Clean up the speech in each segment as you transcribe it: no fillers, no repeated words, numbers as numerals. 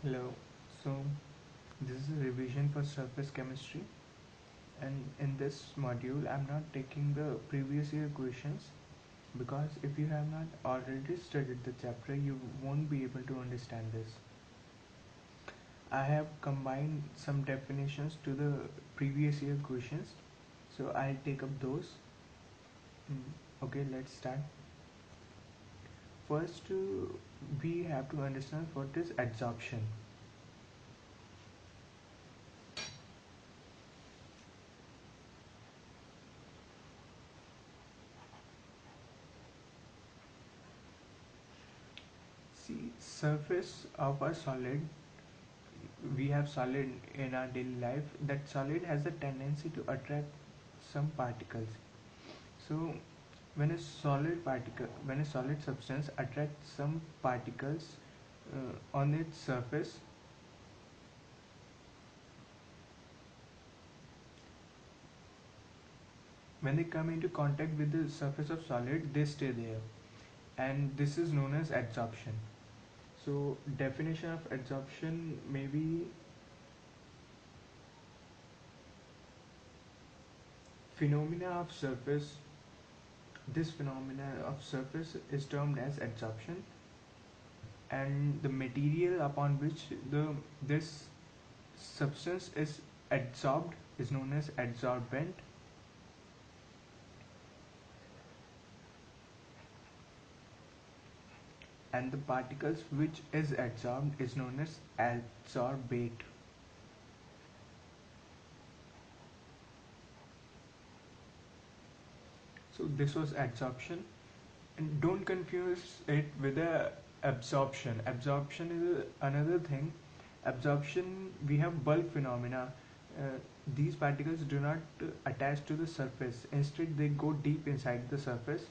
Hello. So this is a revision for surface chemistry, and in this module I'm not taking the previous year questions because if you have not already studied the chapter you won't be able to understand this. I have combined some definitions to the previous year questions, so I'll take up those. Okay, let's start. First, we have to understand what is adsorption. See, surface of a solid, we have solid in our daily life. That solid has a tendency to attract some particles. So when a solid substance attracts some particles on its surface, when they come into contact with the surface of solid, they stay there, and this is known as adsorption. So definition of adsorption may be phenomena of surface. This phenomena of surface is termed as adsorption, and the material upon which this substance is adsorbed is known as adsorbent, and the particles which is adsorbed is known as adsorbate. So this was adsorption, and don't confuse it with the absorption. Absorption is another thing. Absorption, we have bulk phenomena. These particles do not attach to the surface. Instead, they go deep inside the surface.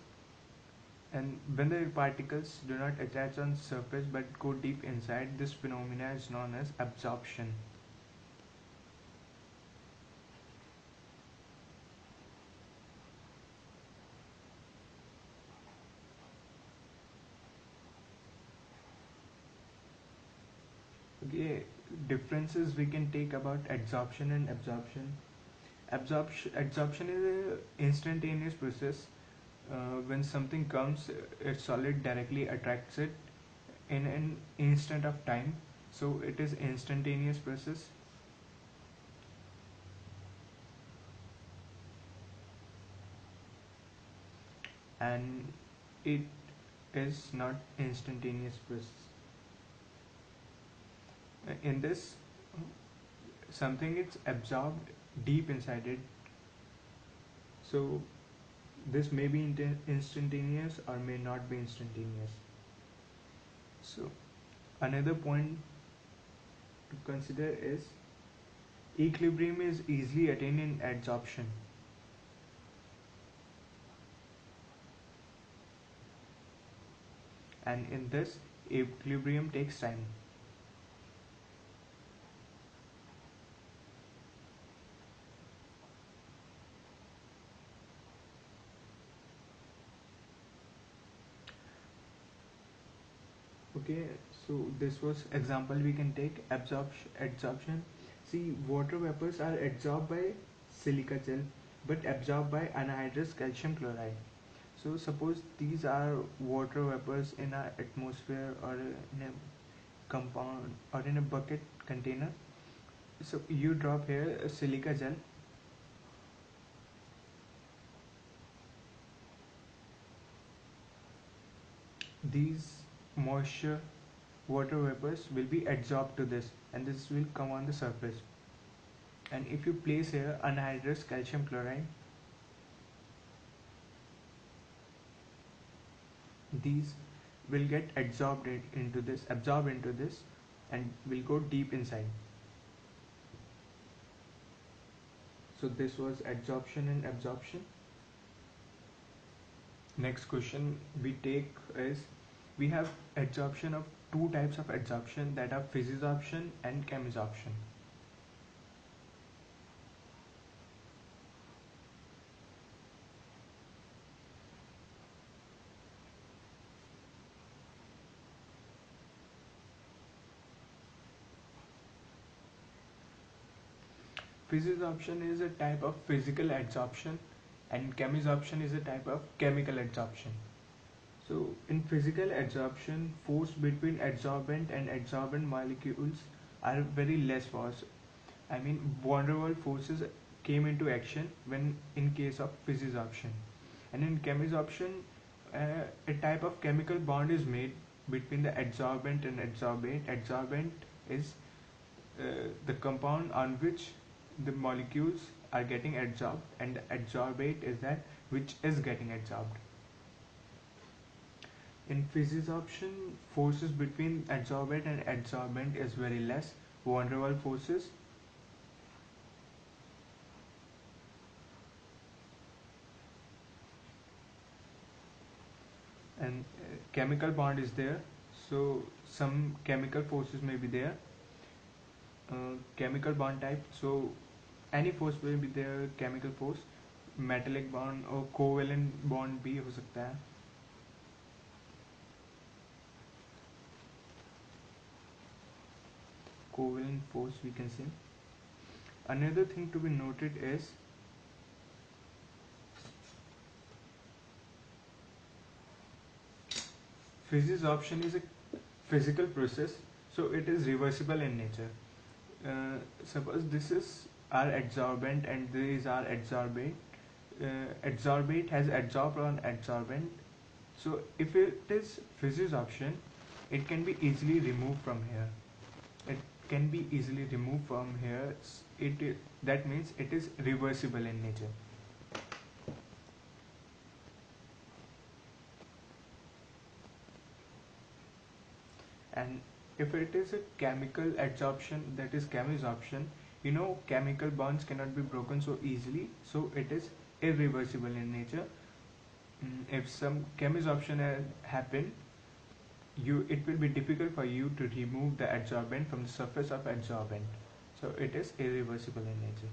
And when the particles do not attach on surface but go deep inside, this phenomena is known as absorption. Okay, differences we can take about adsorption and absorption. Adsorption is a instantaneous process. When something comes, its solid directly attracts it in an instant of time. So it is instantaneous process. And it is not instantaneous process. In this, something is absorbed deep inside it. So this may be instantaneous or may not be instantaneous. So another point to consider is equilibrium is easily attained in adsorption. And in this, equilibrium takes time. Okay, so this was example we can take. Adsorption. See, water vapors are adsorbed by silica gel but absorbed by anhydrous calcium chloride. So suppose these are water vapors in our atmosphere or in a compound or in a bucket container. So you drop here a silica gel. These moisture water vapors will be adsorbed to this, and this will come on the surface. And if you place here anhydrous calcium chloride, these will get absorbed into this and will go deep inside. So this was adsorption and absorption. Next question we take is, we have adsorption of two types of adsorption, that are physisorption and chemisorption. Physisorption is a type of physical adsorption, and chemisorption is a type of chemical adsorption. So, in physical adsorption, force between adsorbent and adsorbent molecules are very less force. I mean, van der Waals forces came into action when in case of physisorption. And in chemisorption, a type of chemical bond is made between the adsorbent and adsorbate. Adsorbent is the compound on which the molecules are getting adsorbed, and the adsorbate is that which is getting adsorbed. In physisorption, forces between adsorbate and adsorbent is very less. Van der Waals forces, and chemical bond is there, so some chemical forces may be there. Chemical bond type, so any force will be there. Chemical force, metallic bond और covalent bond भी हो सकता है. Covalent force we can say. Another thing to be noted is physisorption is a physical process, so it is reversible in nature. Suppose this is our adsorbent and this is our adsorbate. Adsorbate has adsorbed on adsorbent, so if it is physisorption, it can be easily removed from here. It can be easily removed from here. That means it is reversible in nature. And if it is a chemical adsorption, that is chemisorption, chemical bonds cannot be broken so easily, so it is irreversible in nature. If some chemisorption happen, it will be difficult for you to remove the adsorbent from the surface of adsorbent, so it is irreversible in nature.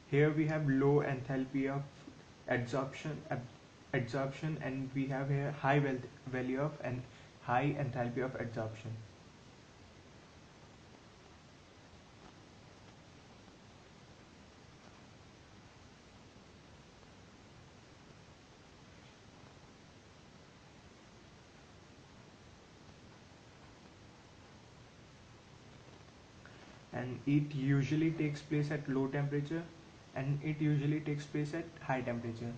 Here we have low enthalpy of adsorption, and we have here high value of and high enthalpy of adsorption. And it usually takes place at low temperature, and it usually takes place at high temperature.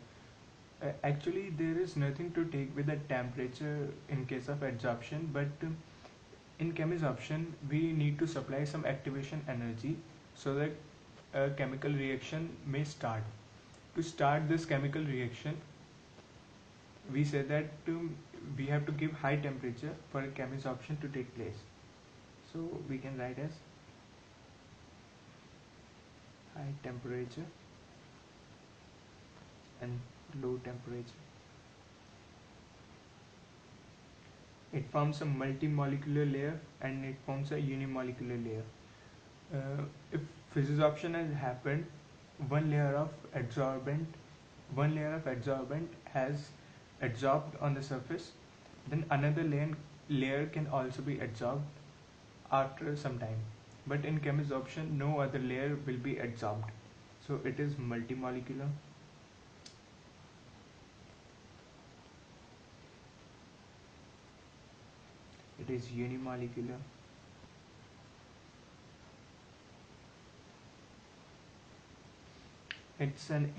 Actually, there is nothing to take with the temperature in case of adsorption, but in chemisorption, we need to supply some activation energy so that a chemical reaction may start. To start this chemical reaction, we say that we have to give high temperature for a chemisorption to take place. So we can write as high temperature and low temperature. It forms a multimolecular layer and it forms a unimolecular layer. If physisorption has happened, one layer of adsorbent has adsorbed on the surface, then another layer can also be adsorbed after some time. But in chemisorption, no other layer will be adsorbed, so it is multimolecular. It is unimolecular. It's an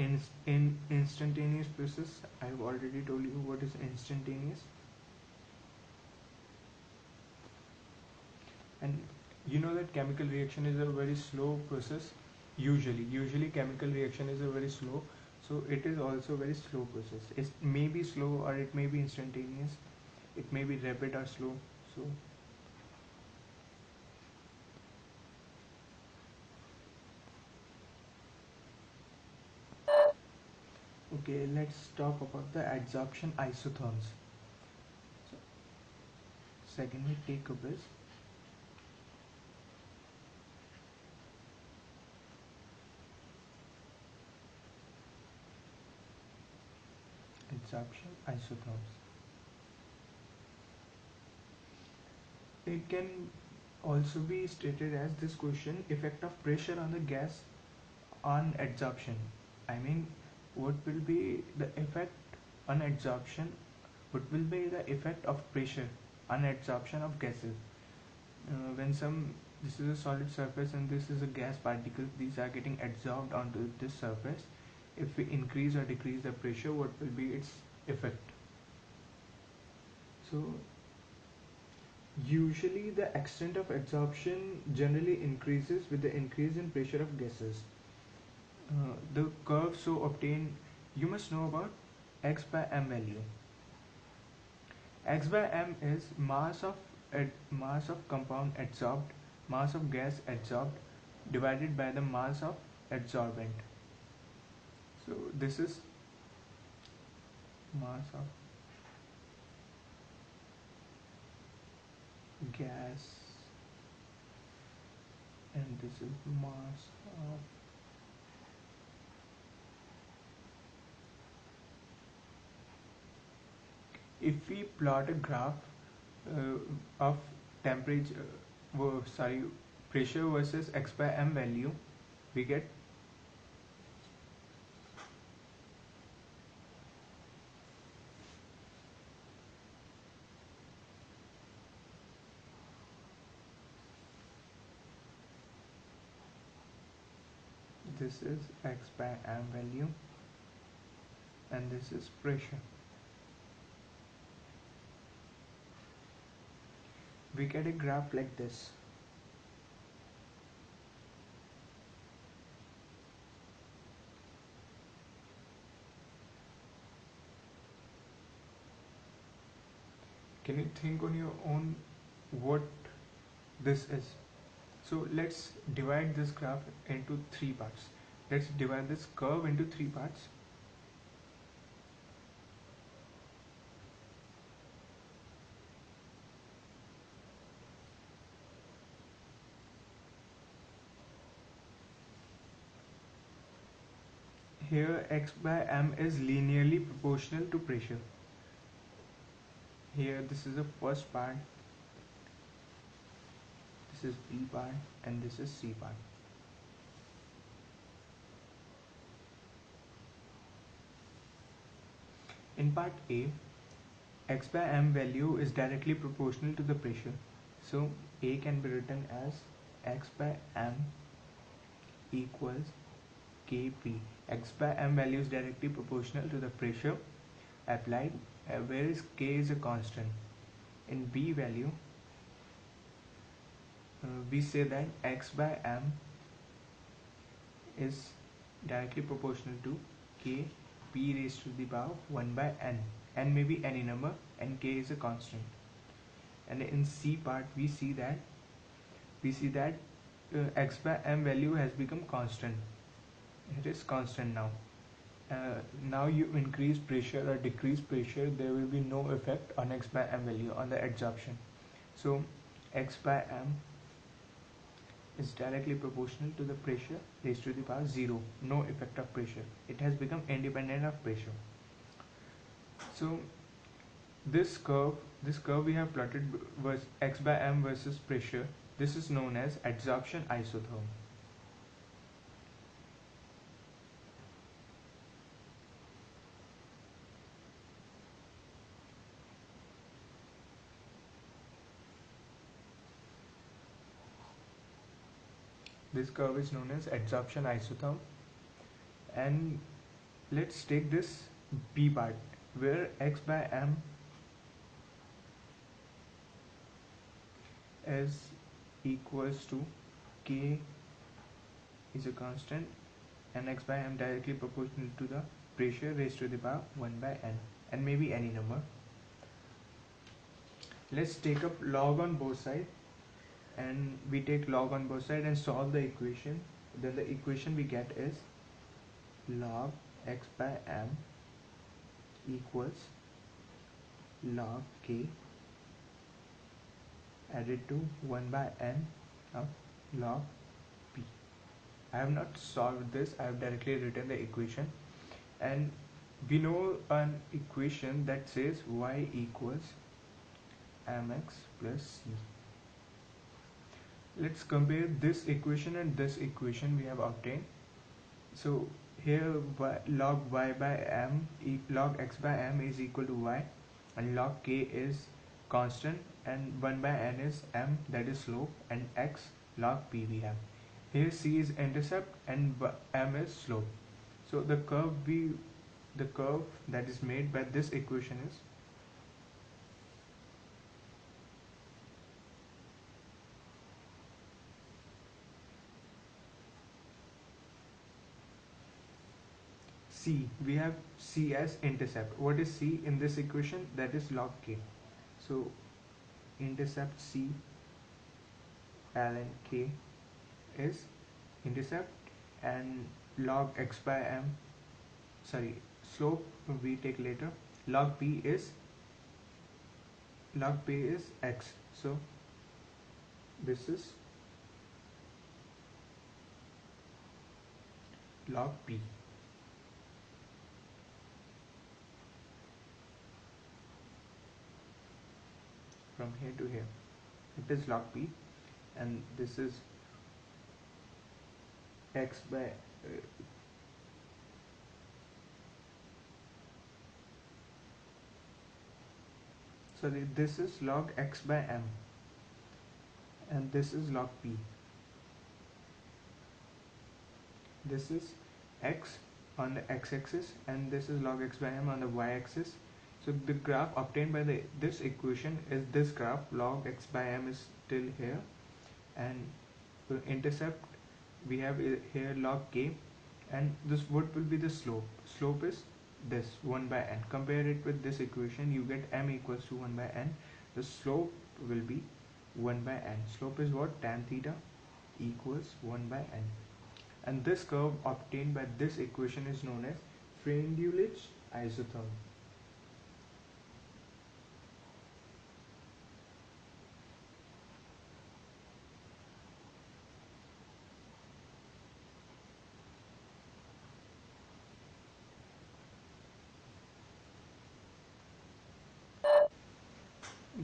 instantaneous process. I've already told you what is instantaneous. And you know that chemical reaction is a very slow process. Usually chemical reaction is a very slow, so it is also very slow process. It may be slow or it may be instantaneous. It may be rapid or slow. So okay, let's talk about the adsorption isotherms. So, secondly, take up is adsorption isotherms. it can also be stated as this question: effect of pressure on the gas on adsorption. I mean, what will be the effect on adsorption? What will be the effect of pressure on adsorption of gases? When this is a solid surface and this is a gas particle, these are getting adsorbed onto this surface. If we increase or decrease the pressure, what will be its effect? So usually the extent of adsorption generally increases with the increase in pressure of gases. The curve so obtained, you must know about x by m value. X by m is mass of compound adsorbed, mass of gas adsorbed divided by the mass of adsorbent. So this is mass of gas and this is mass of if we plot a graph of temperature pressure versus x by m value, we get this is x by m value and this is pressure. We get a graph like this. Can you think on your own what this is? So let's divide this graph into three parts. Let's divide this curve into three parts. Here x by m is linearly proportional to pressure. Here this is the first part, this is B part and this is C part. In part A, x by m value is directly proportional to the pressure. So A can be written as x by m equals Kp. X by m value is directly proportional to the pressure applied, whereas K is a constant. In B value, we say that x by m is directly proportional to K p raised to the power 1 by n. N may be any number and K is a constant. And in C part we see that x by m value has become constant. It is constant now. Now you increase pressure or decrease pressure, there will be no effect on x by m value on the adsorption. So x by m is directly proportional to the pressure raised to the power 0. No effect of pressure. It has become independent of pressure. So this curve we have plotted was x by m versus pressure. This is known as adsorption isotherm. This curve is known as adsorption isotherm. And let's take this B part where x by m is equals to K is a constant and x by m directly proportional to the pressure raised to the power 1 by n and maybe any number. Let's take up log on both sides, and we take log on both sides and solve the equation. Then the equation we get is log x by m equals log K added to 1 by n of log P. I have not solved this, I have directly written the equation, and we know an equation that says y equals mx plus c. Let's compare this equation and this equation we have obtained. So here log y by m log x by m is equal to y, and log k is constant, and 1 by n is m, that is slope, and x log p we have. Here c is intercept and m is slope. So the curve that is made by this equation is c. We have c as intercept. What is c in this equation? That is log k. So intercept c ln k is intercept, and log x by m, sorry, slope we take later. Log p is x. So this is log p. From here to here, it is log p, and this is x by sorry, this is log x by m, and this is log p. This is x on the x-axis, and this is log x by m on the y-axis. So the graph obtained by this equation is this graph. Log x by m is still here, and the intercept we have here log k, and this what will be the slope? Slope is this 1 by n. Compare it with this equation, you get m equals to 1 by n. The slope will be 1 by n. Slope is what? Tan theta equals 1 by n. And this curve obtained by this equation is known as Freundlich isotherm.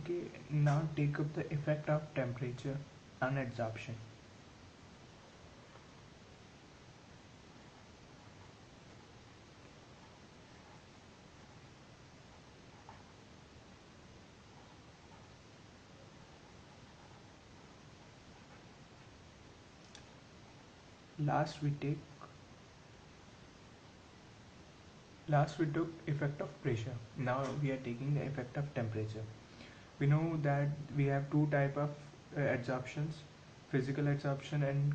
Okay, now take up the effect of temperature on adsorption. Last we took effect of pressure. Now we are taking the effect of temperature. We know that we have two type of adsorptions: physical adsorption and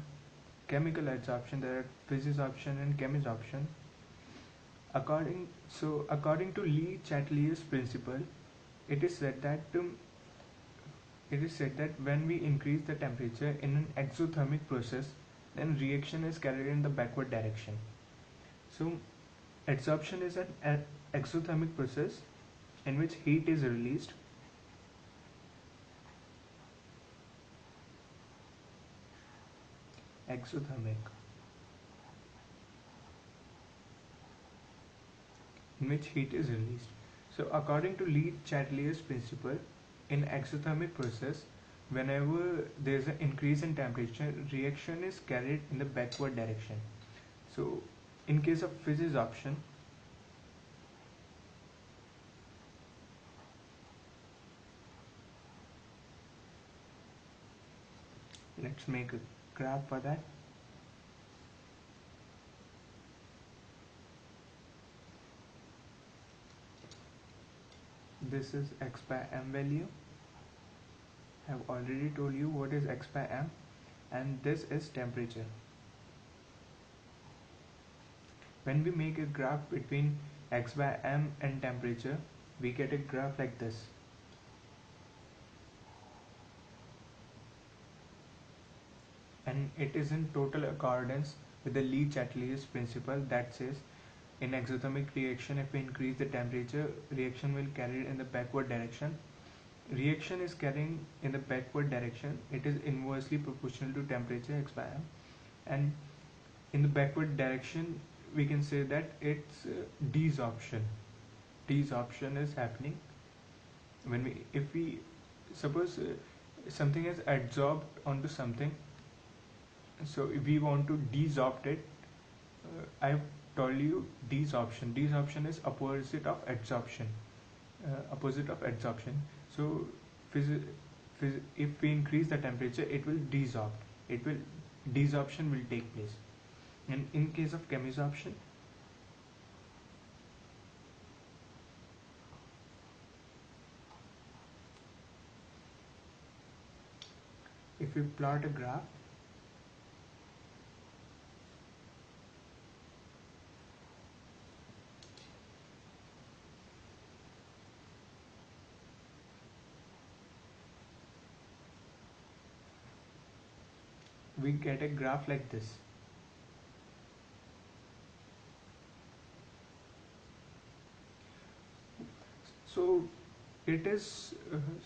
chemical adsorption. There are physisorption and chemisorption. According to Le Chatelier's principle, it is said that when we increase the temperature in an exothermic process, then reaction is carried in the backward direction. So adsorption is an exothermic process in which heat is released. Exothermic, in which heat is released. So according to Le Chatelier's principle, in exothermic process, whenever there is an increase in temperature, reaction is carried in the backward direction. So in case of physisorption, let's make a graph for that. This is x by m value. I have already told you what is x by m, and this is temperature. When we make a graph between x by m and temperature, we get a graph like this. And it is in total accordance with the Le Chatelier's principle that says in exothermic reaction, if we increase the temperature, reaction will carry in the backward direction. Reaction is carrying in the backward direction. It is inversely proportional to temperature x by m, and in the backward direction we can say that it's desorption. Desorption is happening when we, if we suppose something is adsorbed onto something, so if we want to desorb it, I've told you desorption. Desorption is opposite of adsorption. Opposite of adsorption. So if we increase the temperature, it will desorb. It will desorption will take place. And in case of chemisorption, if we plot a graph, we get a graph like this. So it is,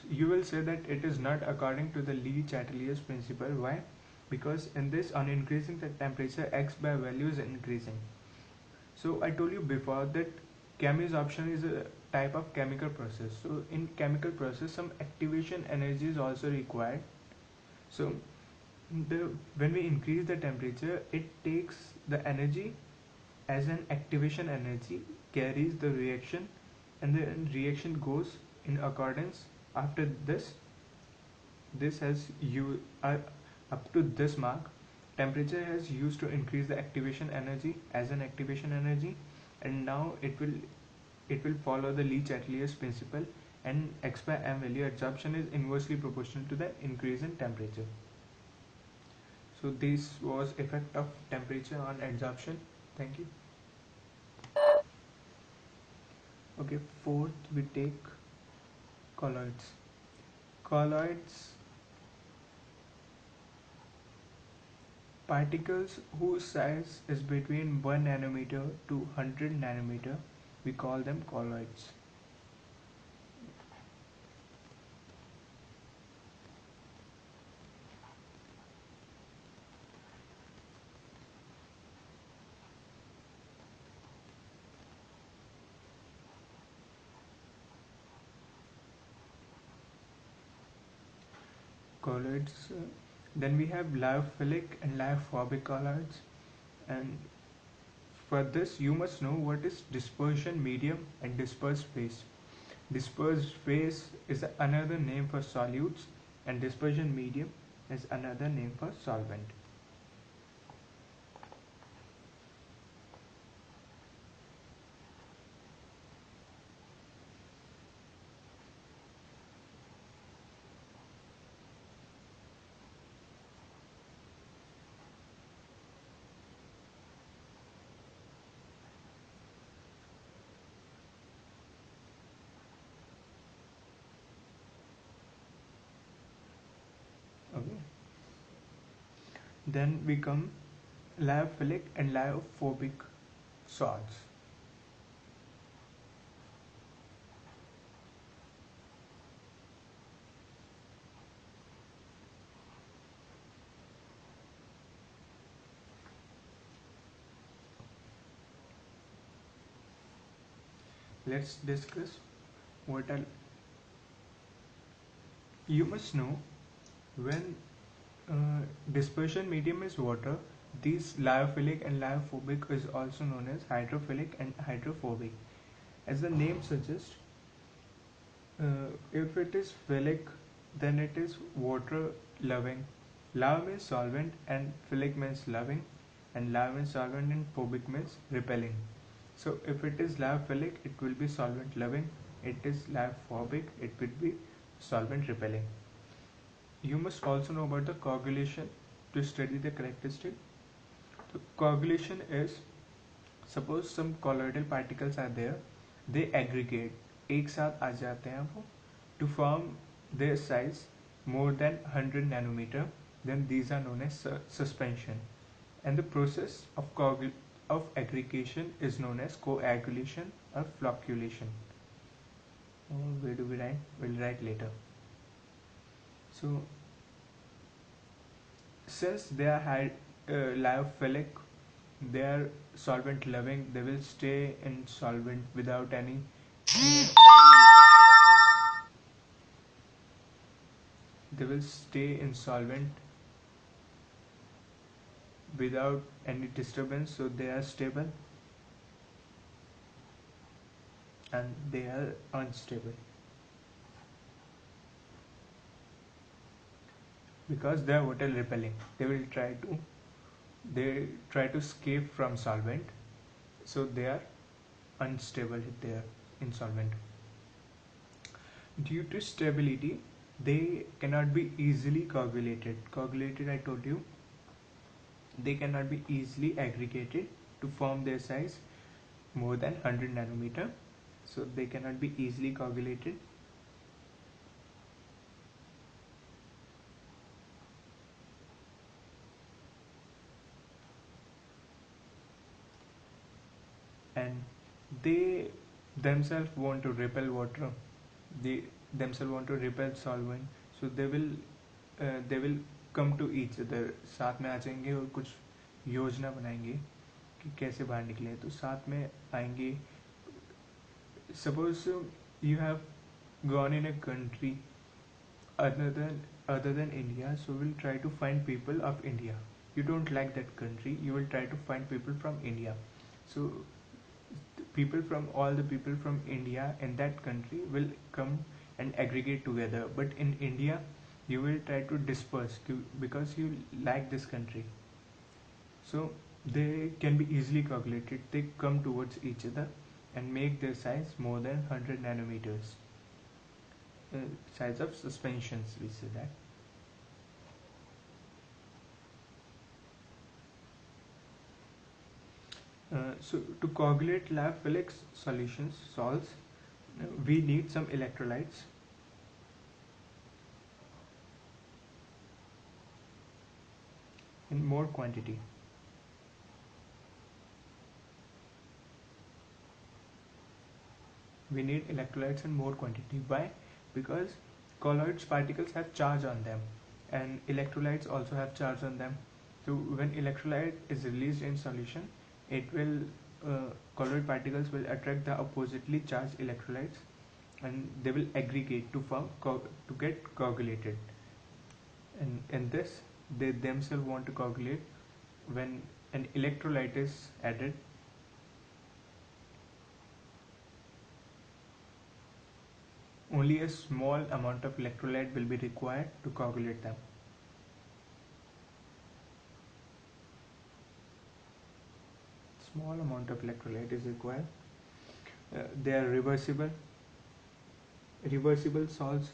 you will say that it is not according to the Le-Chatelier's principle. Why? Because in this, on increasing the temperature, x by value is increasing. So I told you before that chemisorption is a type of chemical process. So in chemical process, some activation energy is also required. So when we increase the temperature, it takes the energy as an activation energy, carries the reaction, and the reaction goes in accordance. After this has you up to this mark, temperature has used to increase the activation energy as an activation energy, and now it will follow the Le-Chatelier's principle, and x by m value adsorption is inversely proportional to the increase in temperature. So this was effect of temperature on adsorption. Thank you. Okay, fourth we take colloids. Colloids, particles whose size is between 1 nanometer to 100 nanometer, we call them colloids. Colloids, then we have lyophilic and lyophobic colloids, and for this you must know what is dispersion medium and dispersed phase. Dispersed phase is another name for solutes, and dispersion medium is another name for solvent. Okay. Then we come lyophilic and lyophobic salts. Let's discuss what are. You must know when dispersion medium is water, these lyophilic and lyophobic is also known as hydrophilic and hydrophobic. As the name suggests, if it is philic, then it is water loving. Lyo means solvent and philic means loving, and lyo means solvent and phobic means repelling. So if it is lyophilic, it will be solvent loving. It is lyophobic, it will be solvent repelling. You must also know about the coagulation to study the characteristic. So coagulation is, suppose some colloidal particles are there, they aggregate, एक साथ आ जाते हैं वो, to form their size more than 100 nanometer, then these are known as suspension. And the process of aggregation is known as coagulation or flocculation. Where do we write? We'll write later. So since they are lyophilic, they are solvent loving, they will stay in solvent without any they will stay in solvent without any disturbance, so they are stable and they are unstable because they are water repelling. They try to escape from solvent, so they are unstable if they are in solvent. Due to stability, they cannot be easily coagulated. Coagulated, I told you, they cannot be easily aggregated to form their size more than 100 nanometer. So they cannot be easily coagulated. And they themselves want to repel water. They themselves want to repel solvent. So they will come to each other. साथ में आ जाएंगे और कुछ योजना बनाएंगे कि कैसे बाहर निकले. तो साथ में आएंगे. Suppose you have gone in a country other than India, so we'll try to find people of India. You don't like that country, you will try to find people from India. So all the people from India in that country will come and aggregate together. But in India, you will try to disperse because you like this country. So they can be easily calculated. They come towards each other and make their size more than 100 nanometers. Size of suspensions, we say that. So to coagulate Liophilus salts, we need some electrolytes. In more quantity. We need electrolytes in more quantity. Why? Because colloids particles have charge on them, and electrolytes also have charge on them. So when electrolyte is released in solution, it will colloid particles will attract the oppositely charged electrolytes, and they will aggregate to form to get coagulated. And in this, they themselves want to coagulate. When an electrolyte is added, only a small amount of electrolyte will be required to coagulate them. Small amount of electrolyte is required. They are reversible. Reversible salts,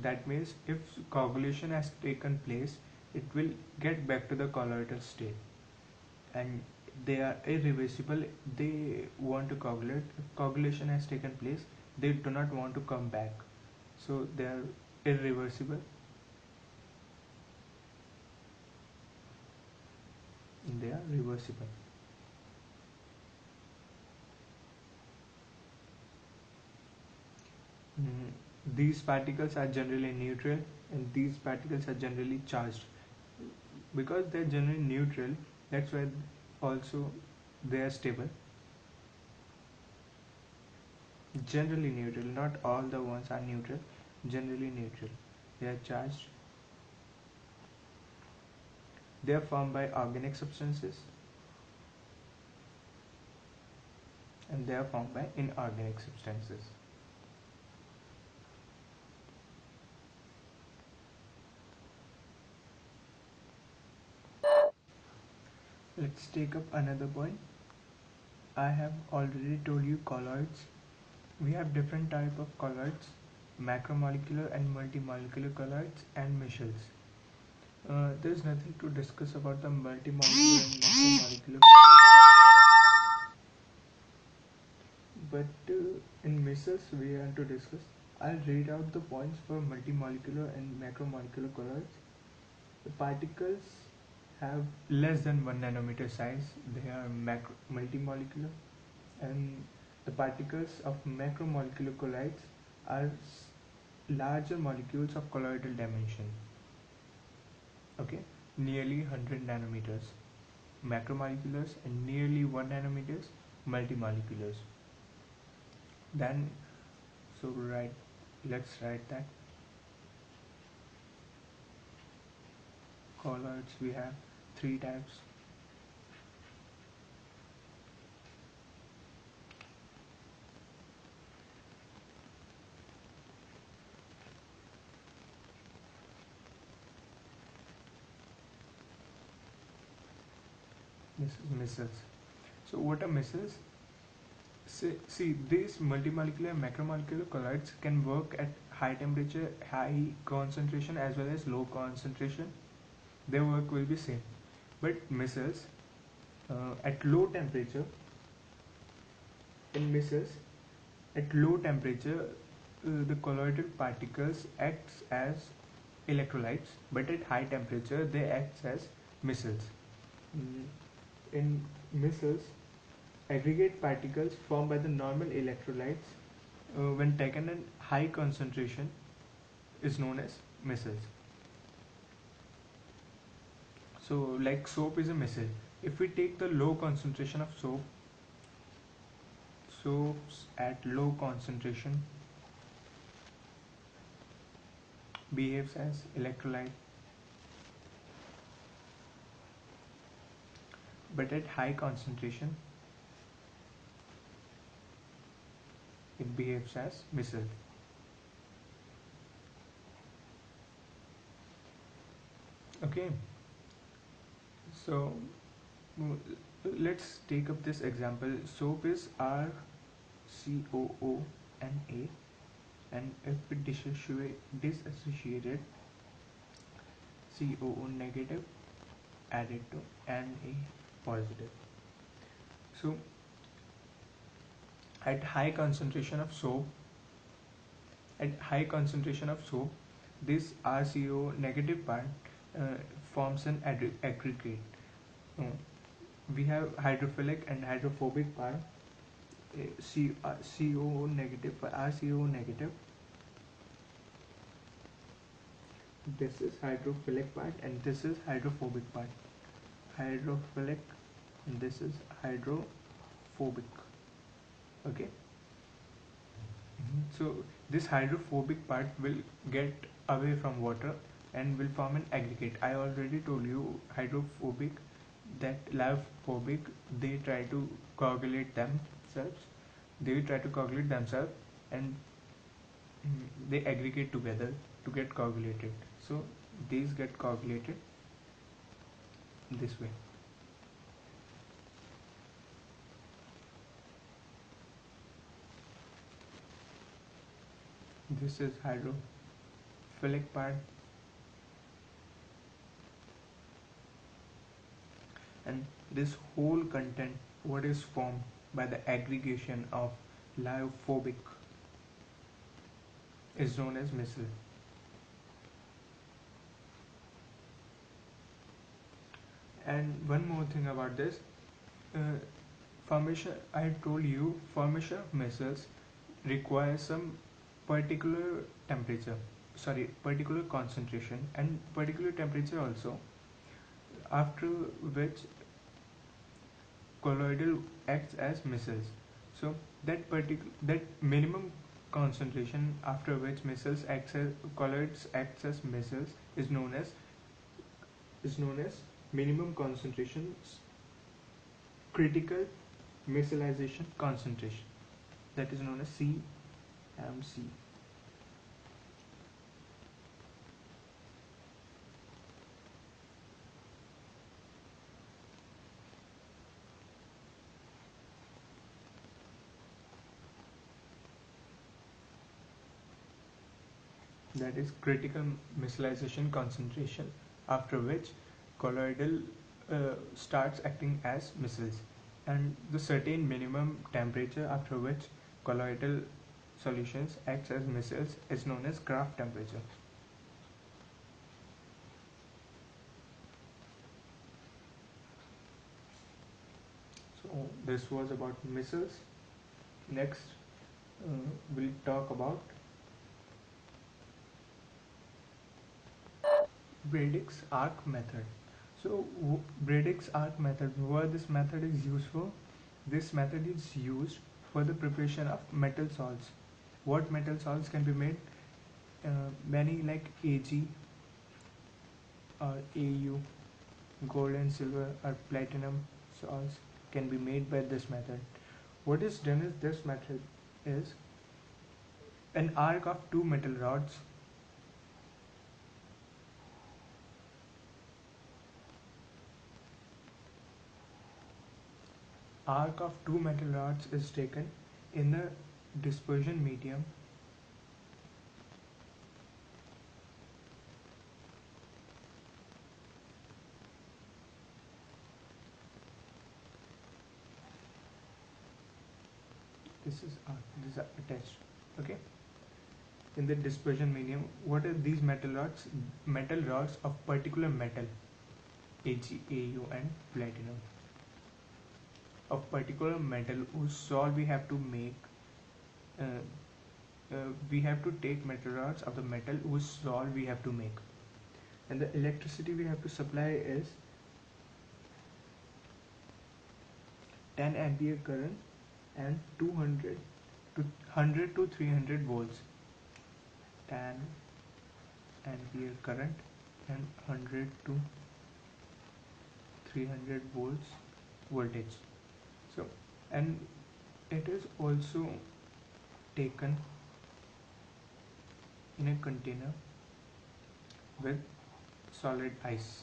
that means if coagulation has taken place, it will get back to the colloidal state. And they are irreversible. They want to coagulate. If coagulation has taken place, they do not want to come back. So they are irreversible. They are reversible. These particles are generally neutral, and these particles are generally charged. Because they are generally neutral, that's why also they are stable. Generally neutral, not all the ones are neutral. Generally neutral. They are charged. They are formed by organic substances, and they are formed by inorganic substances. Let's take up another point. I have already told you colloids. We have different type of colloids: macromolecular and multimolecular colloids, and Michels. There's nothing to discuss about the multimolecular and macromolecular colloids, but in Michels we want to discuss. I'll read out the points for multimolecular and macromolecular colloids. The particles have less than 1 nanometer size. They are multimolecular, and the particles of macromolecular colloids are larger molecules of colloidal dimension. Okay, nearly 100 nanometers. Macromoleculars and nearly 1 nanometers multimoleculars. Then, let's write that. colloids we have three types. This is micelles. So what are micelles? See, these multimolecular macromolecular colloids can work at high temperature, high concentration as well as low concentration. Their work will be same. But micelles at low temperature, in micelles at low temperature, the colloidal particles acts as electrolytes, but at high temperature they act as micelles. In micelles, aggregate particles formed by the normal electrolytes when taken in high concentration is known as micelles. So like soap is a micelle. If we take the low concentration of soaps at low concentration behaves as electrolyte, but at high concentration it behaves as micelle. Okay, so let's take up this example. Soap is RCOO and A, and if we disassociated COO negative added to Na positive. So at high concentration of soap, this RCO negative part forms an aggregate. Uh, we have hydrophilic and hydrophobic part. COO negative, for RCO negative, this is hydrophilic part and this is hydrophobic part. Hydrophilic and this is hydrophobic. Okay. So this hydrophobic part will get away from water and will form an aggregate. I already told you hydrophobic, that lyophobic, they try to coagulate themselves. They will try to coagulate themselves and they aggregate together to get coagulated. So these get coagulated this way. This is hydrophilic part, and this whole content what is formed by the aggregation of lyophobic is known as micelle. And one more thing about this, formation, I told you formation of micelles requires some particular temperature, particular concentration and particular temperature also, after which colloidal acts as micelles. So that minimum concentration after which colloids acts as micelles is known as minimum concentration, critical micellization concentration, that is known as CMC. That is critical micellization concentration, after which colloidal starts acting as micelles, and the certain minimum temperature after which colloidal solutions acts as micelles is known as Kraft temperature. So this was about micelles. Next, we'll talk about Bradyk's arc method. So Bradyk's arc method, what this method is used for? This method is used for the preparation of metal salts. What metal salts can be made? Many like Ag, or AU, gold and silver or platinum salts can be made by this method. What is done is this method is an arc of two metal rods is taken in a dispersion medium this is attached. Okay, in the dispersion medium, what are these metal rods of particular metal, Ag, Au and platinum, of particular metal whose salt we have to make. uh, we have to take metal rods of the metal whose salt we have to make, and the electricity we have to supply is 10 ampere current and 100 to 300 volts. 10 ampere current and 100 to 300 volts voltage. So, and it is also taken in a container with solid ice.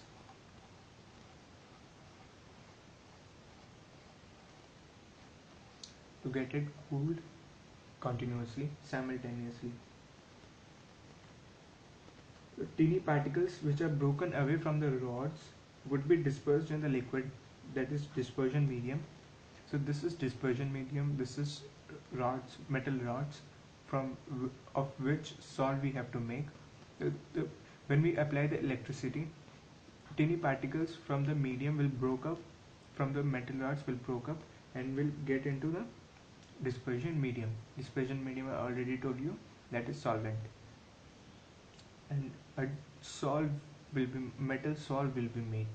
To get it cooled continuously, simultaneously. The teeny particles which are broken away from the rods would be dispersed in the liquid, that is dispersion medium. So this is dispersion medium, this is metal rods of which salt we have to make. When we apply the electricity, tiny particles from the medium will broke up, from the metal rods will broke up and will get into the dispersion medium. Dispersion medium I already told you, that is solvent. And a metal salt will be made.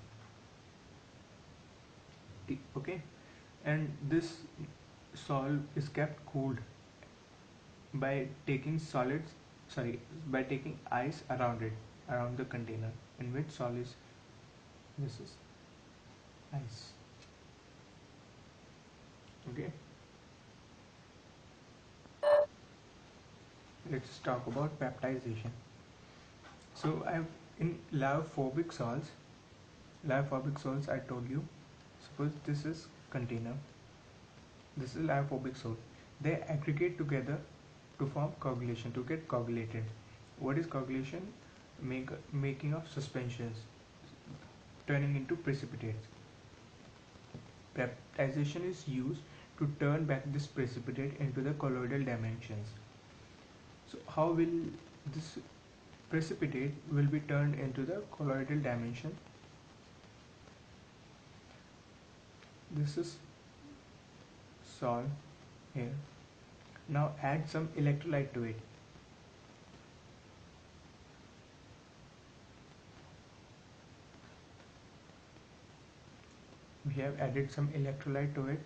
Okay, and this salt is kept cooled by taking ice around the container in which salt is. This is ice. Okay, let's talk about baptization. So in lyophobic salts I told you, suppose this is container, this is lyophobic salt. They aggregate together to form coagulation, to get coagulated. What is coagulation? Making of suspensions, turning into precipitates. Baptization is used to turn back this precipitate into the colloidal dimensions. So how will this precipitate will be turned into the colloidal dimension? This is salt here. Now add some electrolyte to it. We have added some electrolyte to it.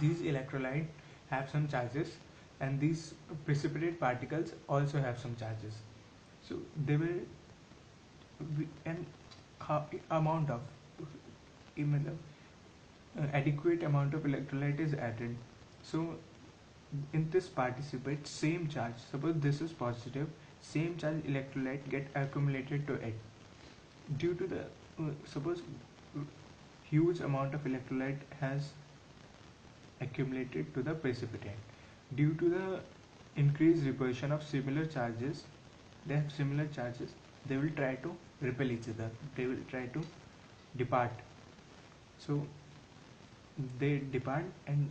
These electrolyte have some charges, and these precipitate particles also have some charges. So they will an amount of adequate amount of electrolyte is added. So in this participate, same charge, suppose this is positive, same charge electrolyte get accumulated to it. Due to the suppose huge amount of electrolyte has accumulated to the precipitate, due to the increased repulsion of similar charges, they have similar charges, they will try to repel each other, they will try to depart. So they depart, and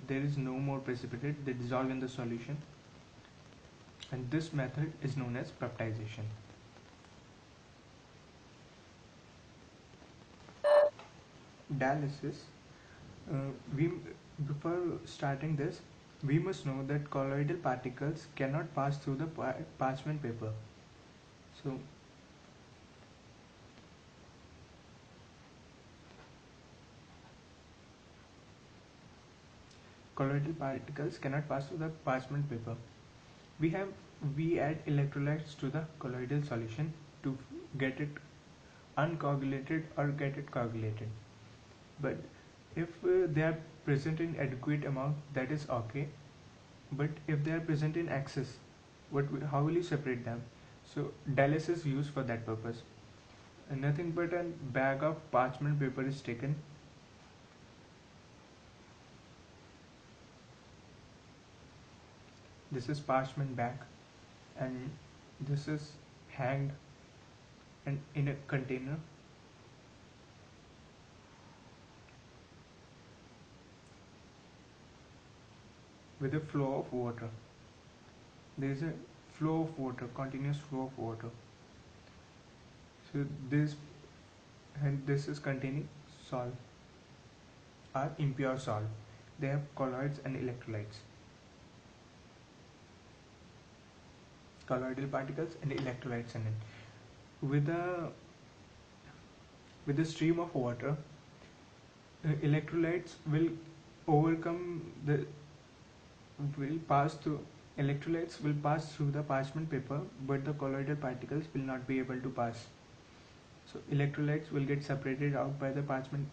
there is no more precipitate, they dissolve in the solution, and this method is known as baptization. Dialysis. Before starting this, we must know that colloidal particles cannot pass through the parchment paper. So colloidal particles cannot pass through the parchment paper. We add electrolytes to the colloidal solution to get it uncoagulated or get it coagulated. But if they are present in adequate amount, that is okay. But if they are present in excess, how will you separate them? So dialysis is used for that purpose. And nothing but a bag of parchment paper is taken. This is parchment bag, and this is hanged and in a container. With a flow of water. There is a flow of water, continuous flow of water. So this is containing salt or impure salt. They have colloids and electrolytes. Colloidal particles and electrolytes in it. With a stream of water, electrolytes will pass through. Electrolytes will pass through the parchment paper, but the colloidal particles will not be able to pass. So electrolytes will get separated out by the parchment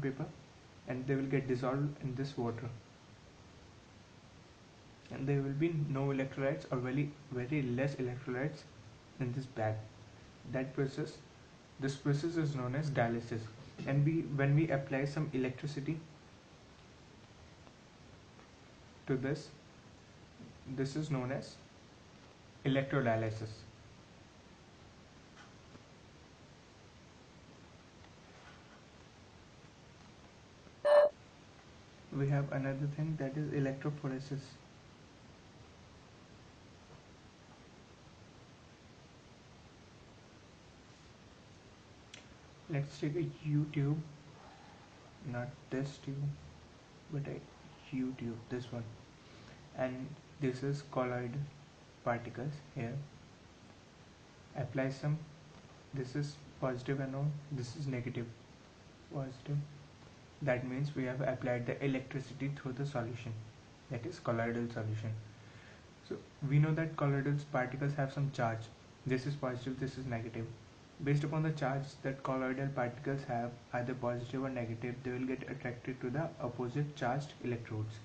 paper, and they will get dissolved in this water. And there will be no electrolytes or very less electrolytes in this bag. This process is known as dialysis. And when we apply some electricity to this is known as electrodialysis. We have another thing, that is electrophoresis. Let's take a U-tube, not this tube, but a U-tube, this one, and this is colloid particles here. Apply some. This is positive anode, this is negative positive. That means we have applied the electricity through the solution, that is colloidal solution. So we know that colloidal particles have some charge. This is positive, this is negative. Based upon the charge that colloidal particles have, either positive or negative, they will get attracted to the opposite charged electrodes.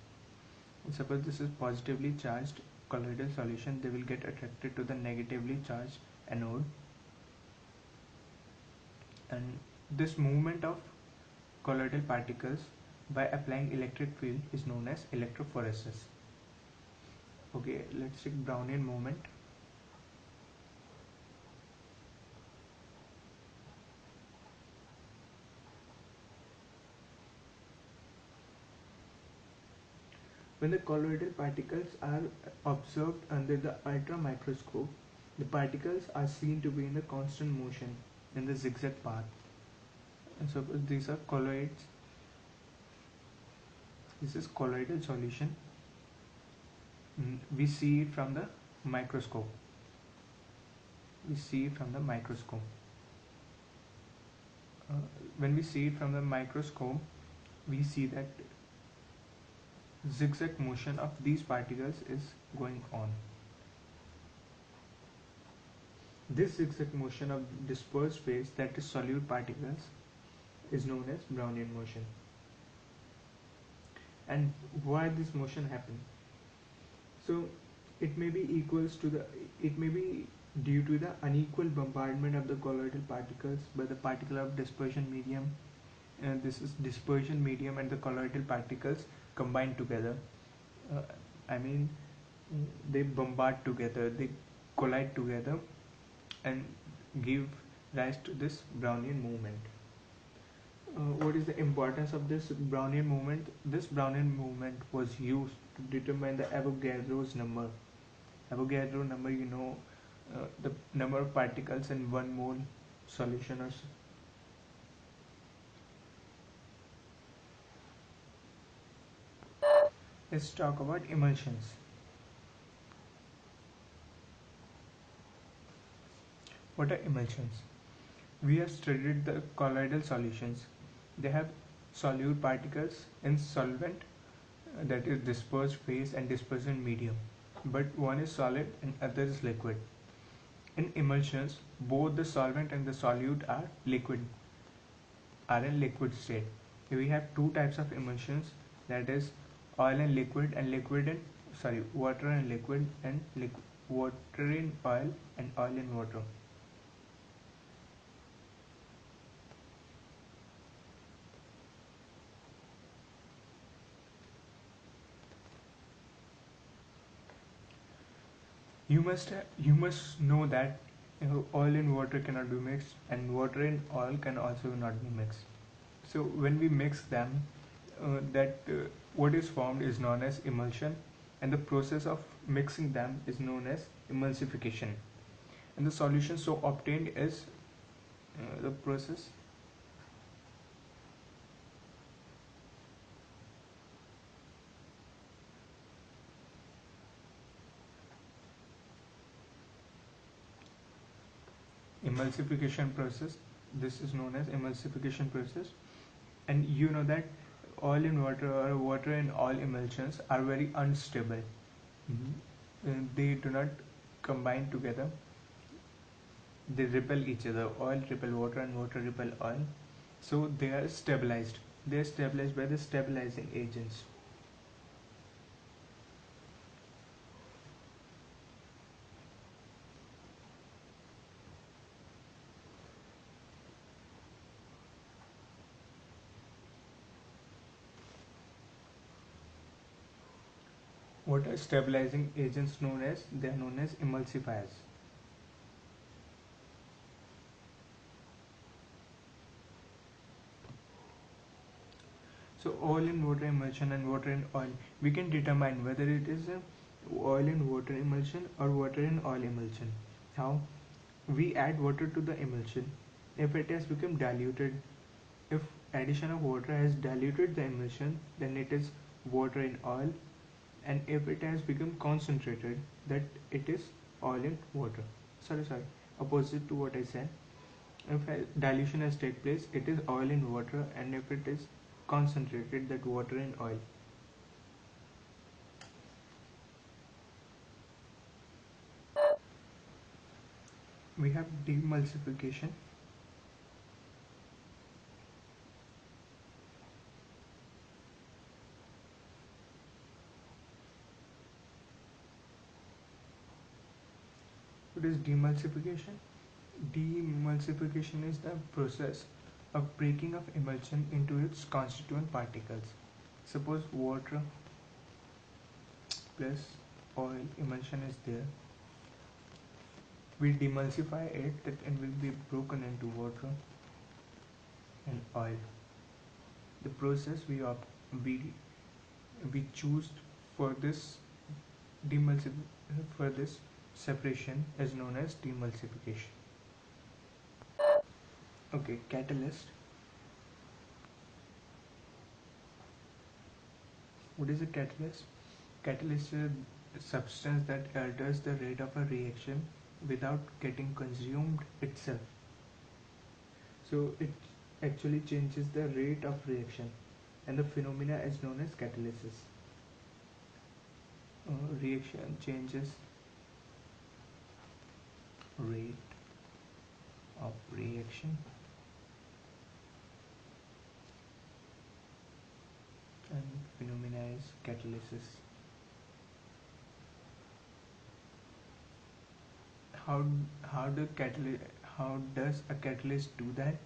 And suppose this is positively charged colloidal solution, they will get attracted to the negatively charged anode. And this movement of colloidal particles by applying electric field is known as electrophoresis. Okay, let's take Brownian movement. When the colloidal particles are observed under the ultra microscope, the particles are seen to be in a constant motion in the zigzag path. And suppose these are colloids. This is colloidal solution. We see it from the microscope. When we see it from the microscope, we see that zigzag motion of these particles is going on. This zigzag motion of dispersed phase, that is solute particles, is known as Brownian motion. And why this motion happens? So it may be due to the unequal bombardment of the colloidal particles by the particle of dispersion medium. This is dispersion medium and the colloidal particles combine together. They bombard together, they collide together and give rise to this Brownian movement. What is the importance of this Brownian movement? This Brownian movement was used to determine the Avogadro's number. Avogadro number, the number of particles in 1 mole solution or so. Let's talk about emulsions. What are emulsions? We have studied the colloidal solutions. They have solute particles in solvent that is dispersed phase and dispersion medium, but one is solid and other is liquid. In emulsions, both the solvent and the solute are in liquid state. We have two types of emulsions, that is oil and liquid, and liquid in sorry water and liquid, and water in oil and oil in water. You must know that oil in water cannot be mixed, and water in oil can also not be mixed. So when we mix them, that what is formed is known as emulsion, and the process of mixing them is known as emulsification. And the solution so obtained is the process. Emulsification process. This is known as emulsification process, and you know that oil in water or water in oil emulsions are very unstable. They do not combine together. They repel each other. Oil repel water and water repel oil. So they are stabilized. They are stabilized by the stabilizing agents. What are stabilizing agents known as? They are known as emulsifiers. So oil in water emulsion and water in oil, we can determine whether it is a oil in water emulsion or water in oil emulsion. How? We add water to the emulsion. If it has become diluted, if addition of water has diluted the emulsion, then it is water in oil, and if it has become concentrated, that it is oil in water. Sorry, opposite to what I said. If dilution has taken place, it is oil in water, and if it is concentrated, that water in oil. We have demulsification. What is demulsification? Demulsification is the process of breaking of emulsion into its constituent particles. Suppose water plus oil emulsion is there. We demulsify it, that it will be broken into water and oil. The process we choose for this for this separation is known as demulsification. Okay, catalyst. What is a catalyst? Catalyst is a substance that alters the rate of a reaction without getting consumed itself. So it actually changes the rate of reaction, and the phenomena is known as catalysis. Reaction changes rate of reaction, and phenomena is catalysis. How how does a catalyst do that?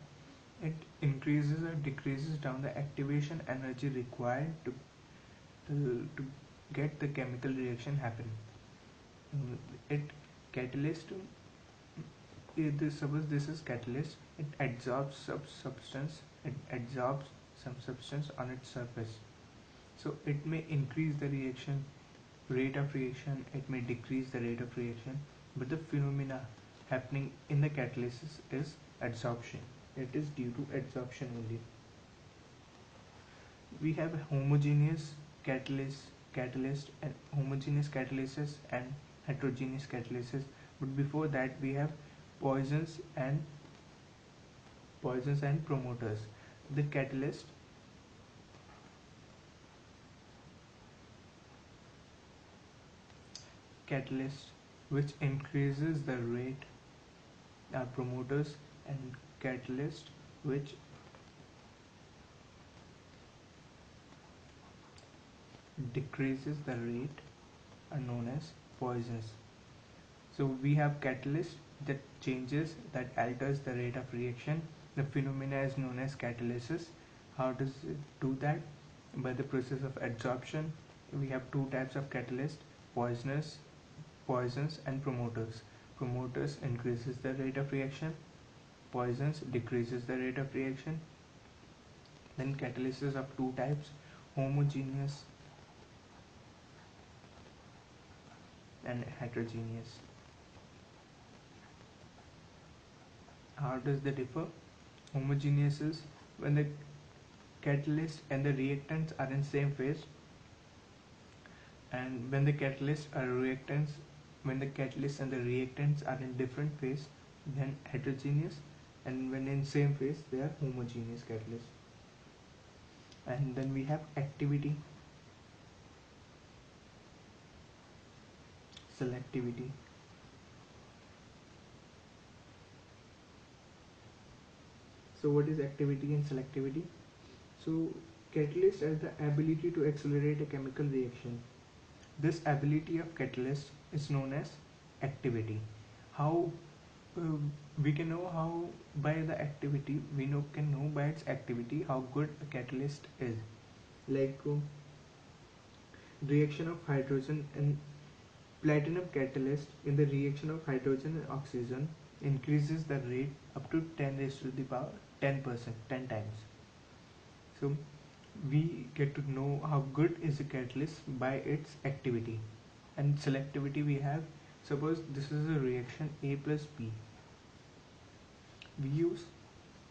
It increases or decreases down the activation energy required to get the chemical reaction happen. It catalyst. Suppose this is catalyst. It absorbs substance. It absorbs some substance on its surface. So it may increase the reaction rate of reaction. It may decrease the rate of reaction. But the phenomena happening in the catalysis is adsorption. It is due to adsorption only. We have homogeneous catalyst and homogeneous catalysis and heterogeneous catalysis. But before that, we have poisons and promoters. The catalyst catalyst which increases the rate are promoters, and catalyst which decreases the rate are known as poisons. So we have catalyst that changes, that alters the rate of reaction. The phenomena is known as catalysis. How does it do that? By the process of adsorption. We have two types of catalyst: poisons and promoters. Promoters increases the rate of reaction, poisons decreases the rate of reaction. Then catalysis of two types: homogeneous and heterogeneous. How does they differ? Homogeneous is when the catalyst and the reactants are in same phase, and when the catalyst and the reactants are in different phase, then heterogeneous, and when in same phase they are homogeneous catalyst. And then we have activity, selectivity. So what is activity and selectivity? So catalyst has the ability to accelerate a chemical reaction. This ability of catalyst is known as activity. How uh, we can know how by the activity can know by its activity how good a catalyst is. Like reaction of hydrogen and platinum catalyst in the reaction of hydrogen and oxygen increases the rate up to 10 raised to the power 10%, 10 times. So we get to know how good is a catalyst by its activity. And selectivity we have, suppose this is a reaction A plus B. We use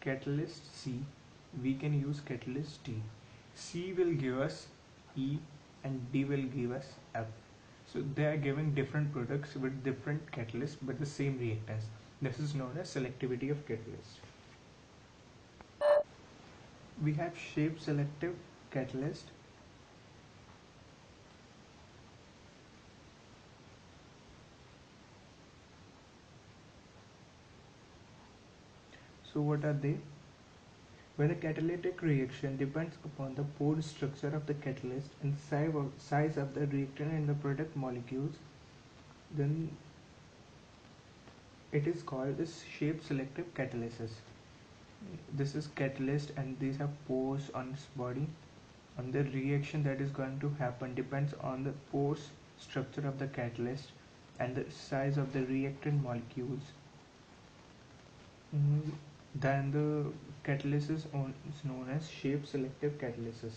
catalyst C, we can use catalyst D. C will give us E and D will give us F. So they are giving different products with different catalysts but the same reactants. This is known as selectivity of catalyst. We have shape selective catalyst. So what are they? When a catalytic reaction depends upon the pore structure of the catalyst and size of the reactant and the product molecules, then it is called as shape selective catalysis. This is catalyst and these have pores on its body, and the reaction that is going to happen depends on the pores structure of the catalyst and the size of the reactant molecules. Then the catalysis is known as shape selective catalysis.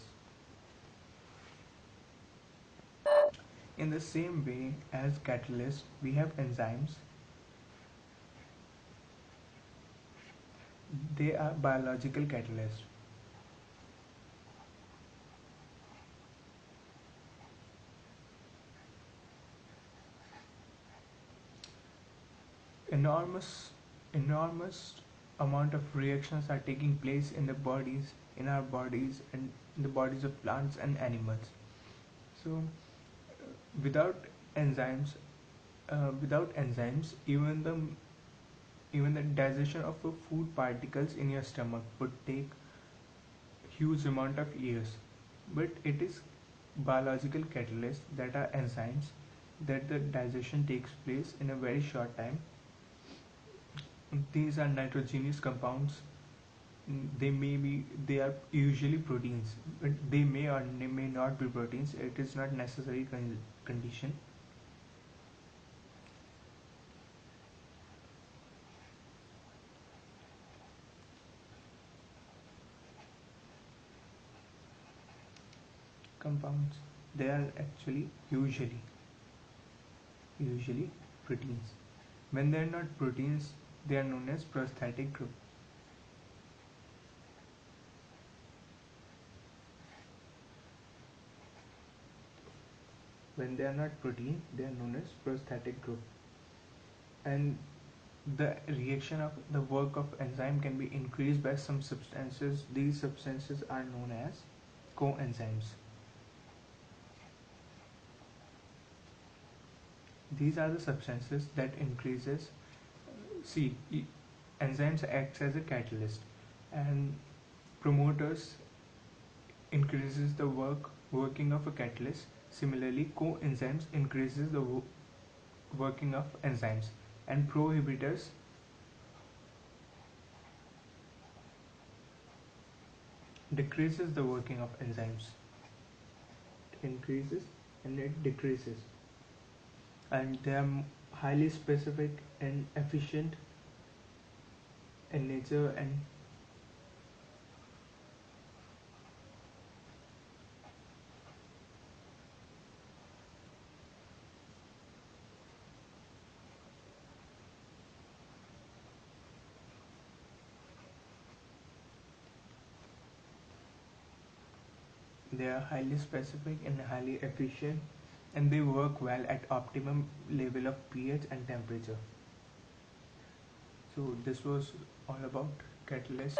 In the same way as catalysts, we have enzymes. They are biological catalysts. Enormous amount of reactions are taking place in the bodies, in our bodies, and in the bodies of plants and animals. So without enzymes, even the digestion of food particles in your stomach would take huge amount of years. But it is biological catalysts that are enzymes that the digestion takes place in a very short time. These are nitrogenous compounds. They are usually proteins, but they may or they may not be proteins. It is not necessary condition. Compounds, they are actually usually proteins. When they are not proteins, they are known as prosthetic group. When they are not protein, they are known as prosthetic group. And the reaction of the work of enzyme can be increased by some substances. These substances are known as coenzymes. These are the substances that increases. See, enzymes acts as a catalyst, and promoters increases the working of a catalyst. Similarly, coenzymes increases the working of enzymes, and prohibitors decreases the working of enzymes. It increases and it decreases, and they are highly specific and efficient in nature, and they are highly specific and highly efficient, and they work well at optimum level of pH and temperature. So this was all about catalyst.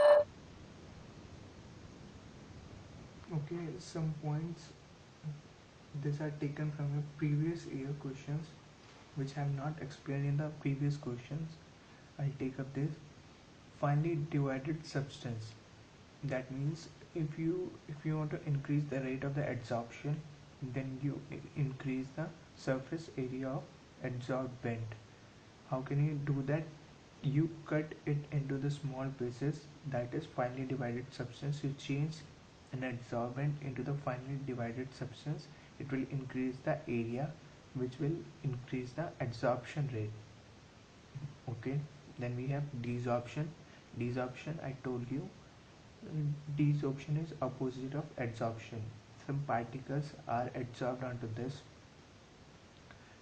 Okay, some points. These are taken from your previous year questions, which I have not explained in the previous questions. I'll take up this. Finely divided substance. That means if you want to increase the rate of the adsorption, then you increase the surface area of adsorbent. How can you do that? You cut it into the small pieces, that is finely divided substance. You change an adsorbent into the finely divided substance, it will increase the area, which will increase the adsorption rate. Okay, then we have desorption. Desorption, I told you, desorption is opposite of adsorption. Some particles are adsorbed onto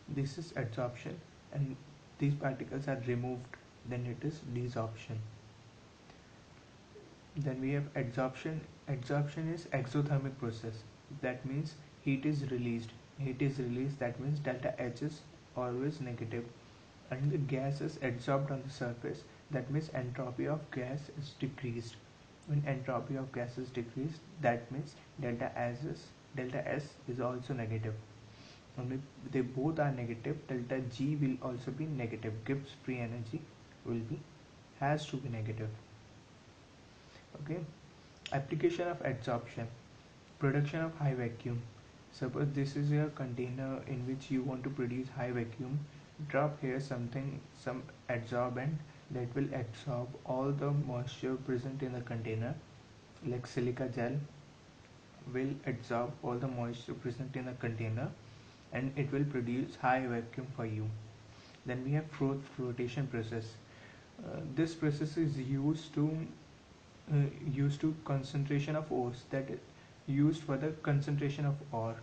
this is adsorption, and these particles are removed, then it is desorption. Then we have adsorption. Adsorption is exothermic process. That means heat is released. Heat is released, that means delta H is always negative, and the gas is adsorbed on the surface. That means entropy of gas is decreased. When entropy of gas is decreased, that means delta S is also negative. And if they both are negative, delta G will also be negative. Gibbs free energy has to be negative. Okay, application of adsorption. Production of high vacuum. Suppose this is your container in which you want to produce high vacuum. Drop here some adsorbent that will absorb all the moisture present in the container, like silica gel will absorb all the moisture present in the container, and it will produce high vacuum for you. Then we have flotation process. This process is used to concentration of ores, that is used for the concentration of ore.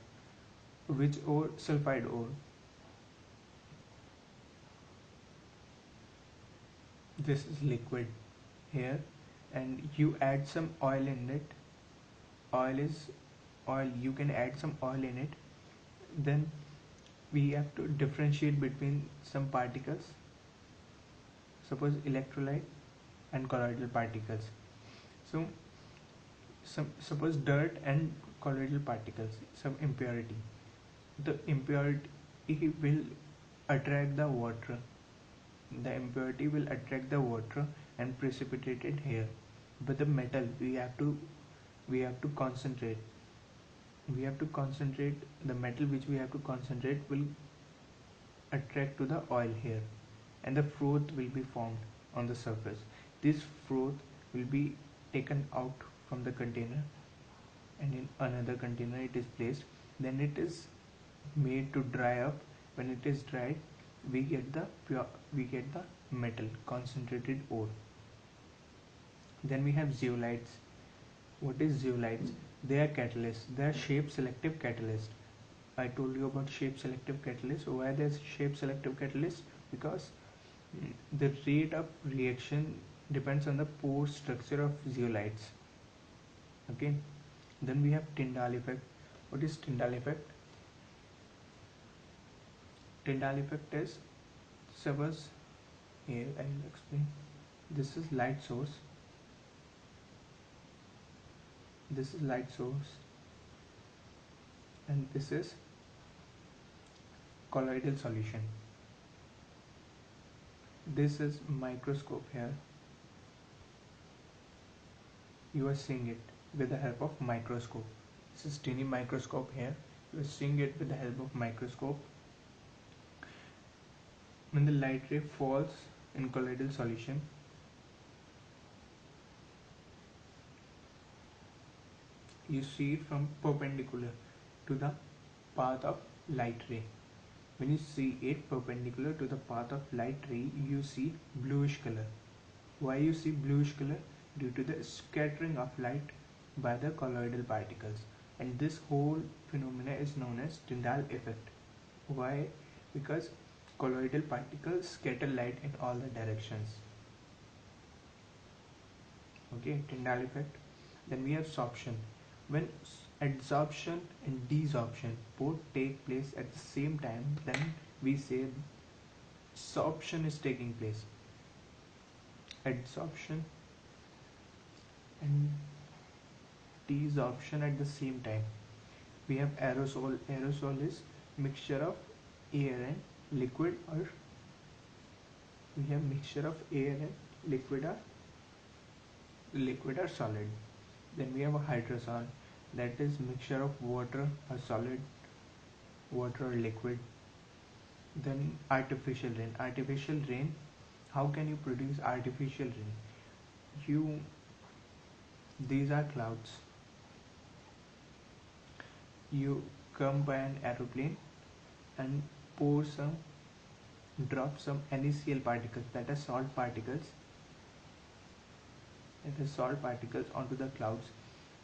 Which ore? Sulfide ore. This is liquid here, and you add some oil in it. Oil is oil, you can add some oil in it. Then we have to differentiate between some particles, suppose electrolyte and colloidal particles. So suppose dirt and colloidal particles, some impurity. The impurity will attract the water. The impurity will attract the water and precipitate it here. But the metal, we have to concentrate. We have to concentrate the metal, which we have to concentrate will attract to the oil here, and the froth will be formed on the surface. This froth will be taken out from the container, and in another container it is placed. Then it is made to dry up. When it is dried, we get the metal, concentrated ore. Then we have zeolites. What is zeolites? They are catalysts. They are shape selective catalysts. I told you about shape selective catalysts. Why they are shape selective catalysts? Because the rate of reaction depends on the pore structure of zeolites. Okay. Then we have Tyndall effect. What is Tyndall effect? Tyndall effect is, suppose here I will explain. This is light source. This is light source, and this is colloidal solution. This is microscope here. You are seeing it with the help of microscope. This is tiny microscope here. You are seeing it with the help of microscope. When the light ray falls in colloidal solution, you see it from perpendicular to the path of light ray. When you see it perpendicular to the path of light ray, you see bluish color. Why you see bluish color? Due to the scattering of light by the colloidal particles. And this whole phenomena is known as Tyndall effect. Why? Because colloidal particles scatter light in all the directions. Okay, Tyndall effect. Then we have sorption. When adsorption and desorption both take place at the same time, then we say sorption is taking place. Adsorption and desorption at the same time. We have aerosol. Aerosol is mixture of air and liquid, or we have mixture of air and liquid or solid. Then we have a hydrosol, that is mixture of water or solid, water or liquid. Then artificial rain. Artificial rain, how can you produce artificial rain? These are clouds. You come by an aeroplane and drop some NaCl particles, that are salt particles, onto the clouds.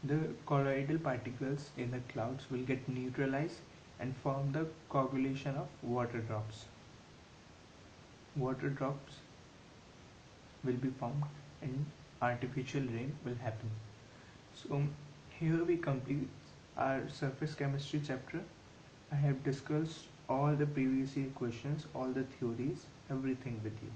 The colloidal particles in the clouds will get neutralized and form the coagulation of water drops. Water drops will be formed and artificial rain will happen. So here we complete our surface chemistry chapter. I have discussed all the previous year questions, all the theories, everything with you.